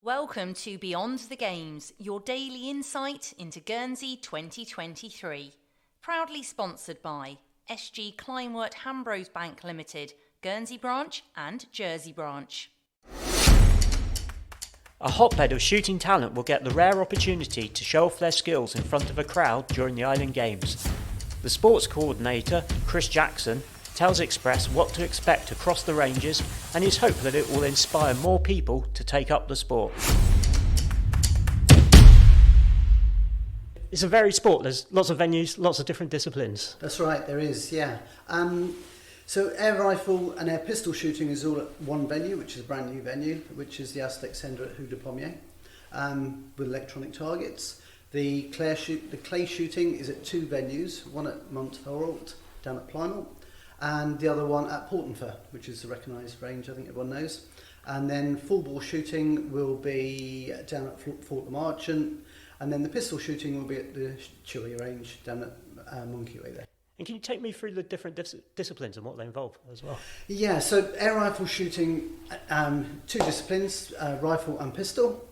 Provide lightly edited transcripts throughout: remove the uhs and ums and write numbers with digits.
Welcome to Beyond the Games, your daily insight into Guernsey 2023. Proudly sponsored by SG Kleinwort Hambros Bank Limited, Guernsey branch and Jersey branch. A hotbed of shooting talent will get the rare opportunity to show off their skills in front of a crowd during the Island Games. The sports coordinator, Chris Jackson, tells Express what to expect across the ranges and his hope that it will inspire more people to take up the sport. It's a varied sport. There's lots of venues, lots of different disciplines. That's right, there is, yeah. So air rifle and air pistol shooting is all at one venue, which is a brand new venue, which is the Aztec Centre at Rue de Pommier, with electronic targets. The clay shooting is at two venues, one at Montherald down at Plymouth, and the other one at Portenfer, which is a recognised range, I think everyone knows. And then full bore shooting will be down at Fort the Marchant, and then the pistol shooting will be at the Chewy range down at Monkey Way there. And can you take me through the different disciplines and what they involve as well? Yeah, so air rifle shooting, two disciplines, rifle and pistol,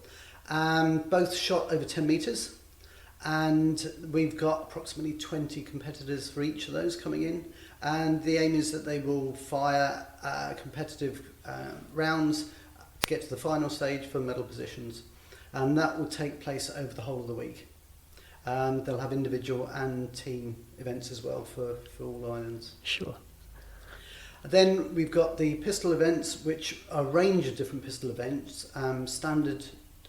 both shot over 10 metres. And we've got approximately 20 competitors for each of those coming in. And the aim is that they will fire competitive rounds to get to the final stage for medal positions. And that will take place over the whole of the week. They'll have individual and team events as well for all islands. Sure. Then we've got the pistol events, which are a range of different pistol events, standard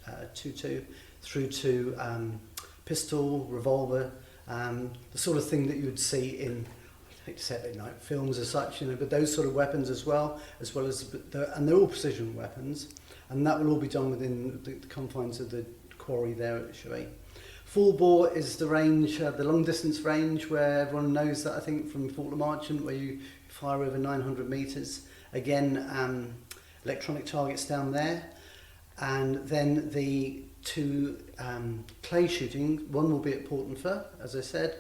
2.2 through to pistol, revolver, the sort of thing that you would see in, I hate to say it, late night films as such, but those sort of weapons as well as and they're all precision weapons, and that will all be done within the confines of the quarry there at Chewy. Full bore is the range, the long distance range, where everyone knows that, I think, from Fort the Marchant, where you fire over 900 metres. Again, electronic targets down there. And then the two clay shooting, one will be at Portenfer, as I said,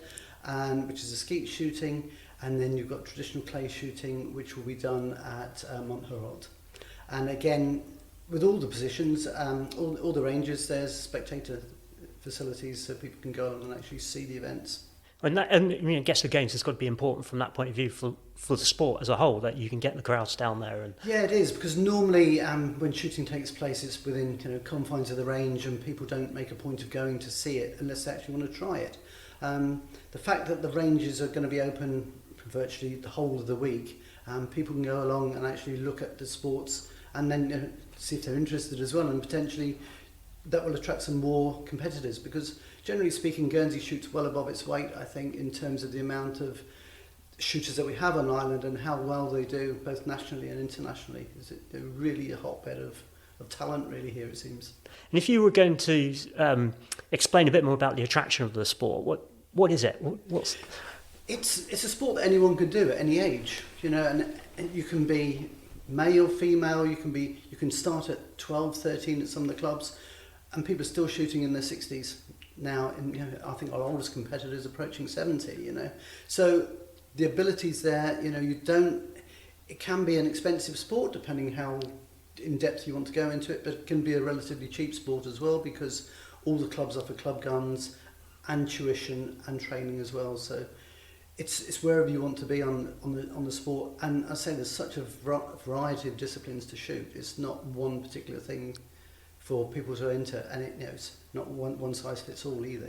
which is a skeet shooting, and then you've got traditional clay shooting, which will be done at Montherald. And again, with all the positions, all the ranges, there's spectator facilities so people can go along and actually see the events. And I guess the games has got to be important from that point of view for the sport as a whole, that you can get the crowds down there. And yeah, it is, because normally when shooting takes place, it's within confines of the range, and people don't make a point of going to see it unless they actually want to try it. The fact that the ranges are going to be open virtually the whole of the week, people can go along and actually look at the sports and then see if they're interested as well, and potentially that will attract some more competitors, because generally speaking, Guernsey shoots well above its weight, I think, in terms of the amount of shooters that we have on island and how well they do, both nationally and internationally. They're really a hotbed of talent, really, here, it seems. And if you were going to explain a bit more about the attraction of the sport, what is it? It's a sport that anyone can do at any age, and you can be male, female, you can start at 12, 13 at some of the clubs, and people are still shooting in their 60s now. And I think our oldest competitor is approaching 70. So the ability's there. It can be an expensive sport depending how in depth you want to go into it, but it can be a relatively cheap sport as well, because all the clubs offer club guns and tuition and training as well. So it's wherever you want to be on the sport. And I say there's such a variety of disciplines to shoot. It's not one particular thing for people to enter, and it's not one size fits all either.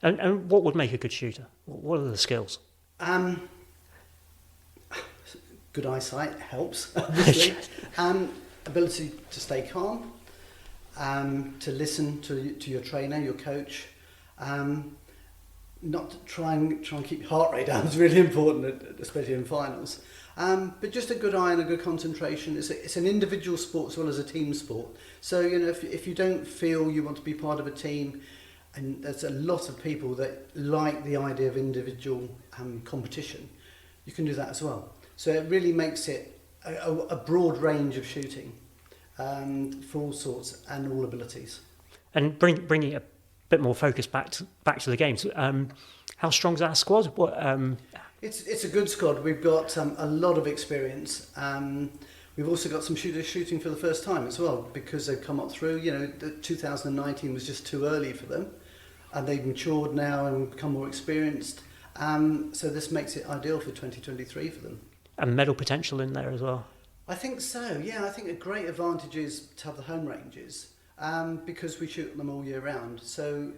And what would make a good shooter? What are the skills? Good eyesight helps, obviously. Ability to stay calm, to listen to your trainer, your coach. Not to try and keep your heart rate down is really important, especially in finals. But just a good eye and a good concentration. It's an individual sport as well as a team sport. So if you don't feel you want to be part of a team, and there's a lot of people that like the idea of individual competition, you can do that as well. So it really makes it a broad range of shooting for all sorts and all abilities. And bringing a bit more focus back to the games. How strong is our squad? It's a good squad. We've got a lot of experience. We've also got some shooters shooting for the first time as well, because they've come up through. You know, 2019 was just too early for them, and they've matured now and become more experienced. So this makes it ideal for 2023 for them. And medal potential in there as well. I think so, yeah. I think a great advantage is to have the home ranges, because we shoot them all year round. So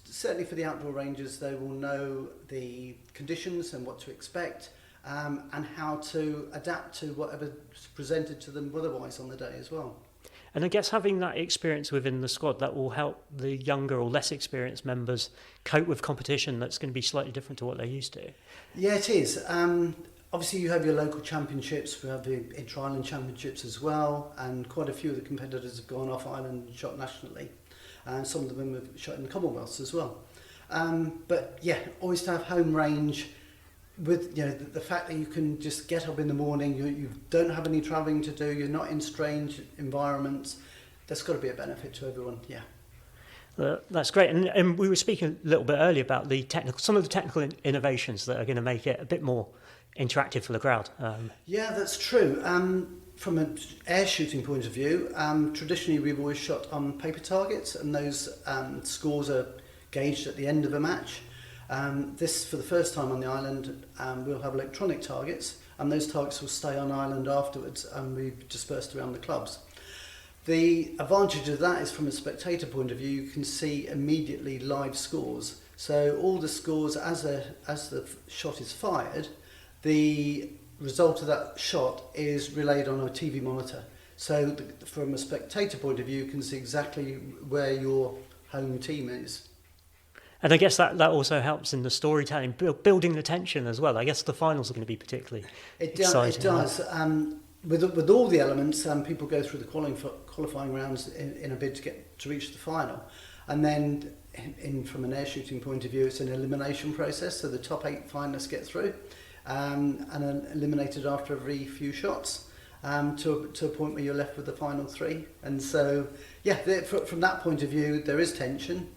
certainly for the outdoor ranges, they will know the conditions and what to expect, and how to adapt to whatever's presented to them otherwise on the day as well. And I guess having that experience within the squad, that will help the younger or less experienced members cope with competition that's going to be slightly different to what they're used to. Yeah, it is. Obviously, you have your local championships. We have the inter-island championships as well, and quite a few of the competitors have gone off island and shot nationally, and some of them have shot in the Commonwealths as well. But yeah, always to have home range, with the fact that you can just get up in the morning, you don't have any travelling to do, you're not in strange environments. That's got to be a benefit to everyone. Yeah. That's great, and we were speaking a little bit earlier about some of the technical innovations that are going to make it a bit more interactive for the crowd. Yeah, that's true. From an air shooting point of view, traditionally we've always shot on paper targets, and those scores are gauged at the end of a match. This, for the first time on the island, we'll have electronic targets, and those targets will stay on island afterwards and be dispersed around the clubs. The advantage of that is, from a spectator point of view, you can see immediately live scores. So all the scores as the shot is fired, the result of that shot is relayed on a TV monitor. So from a spectator point of view, you can see exactly where your home team is. And I guess that also helps in the storytelling, building the tension as well. I guess the finals are going to be particularly exciting. It does. With all the elements, people go through the qualifying rounds in a bid to reach the final. And then from an air shooting point of view, it's an elimination process. So the top 8 finalists get through, and are eliminated after every few shots, to a point where you're left with the final 3. And so, yeah, from that point of view, there is tension.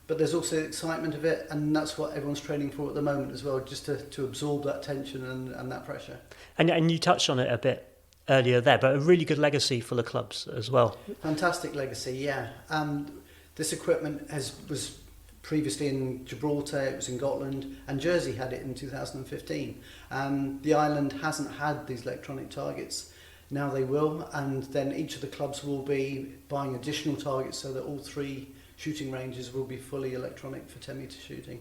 But there's also excitement of it, and that's what everyone's training for at the moment as well, just to absorb that tension and that pressure. And you touched on it a bit earlier there, but a really good legacy for the clubs as well. Fantastic legacy, yeah. This equipment was previously in Gibraltar, it was in Gotland, and Jersey had it in 2015. The island hasn't had these electronic targets. Now they will, and then each of the clubs will be buying additional targets so that all 3 shooting ranges will be fully electronic for 10 metre shooting.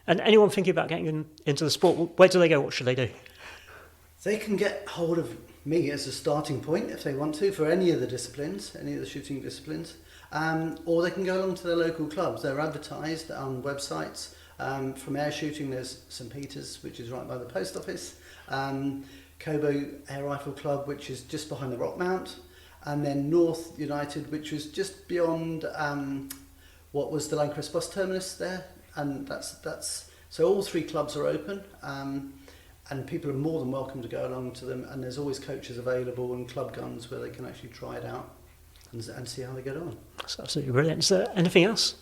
And anyone thinking about getting into the sport, where do they go? What should they do? They can get hold of me as a starting point if they want to, for any of the disciplines, any of the shooting disciplines, or they can go along to their local clubs. They're advertised on websites. From air shooting, there's St Peter's, which is right by the post office, Cobo Air Rifle Club, which is just behind the Rock Mount, and then North United, which was just beyond what was the Landcrest bus terminus there, and that's so all 3 clubs are open, and people are more than welcome to go along to them, and there's always coaches available and club guns where they can actually try it out and see how they get on. That's absolutely brilliant. Is there anything else?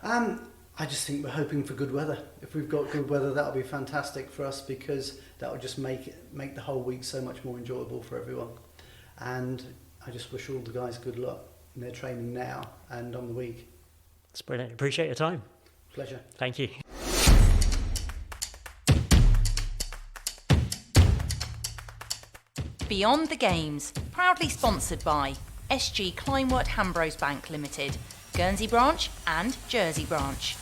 I just think we're hoping for good weather. If we've got good weather, that'll be fantastic for us, because that will just make the whole week so much more enjoyable for everyone. And I just wish all the guys good luck in their training now and on the week. That's brilliant. Appreciate your time. Pleasure. Thank you. Beyond the Games, proudly sponsored by SG Kleinwort Hambros Bank Limited, Guernsey branch and Jersey branch.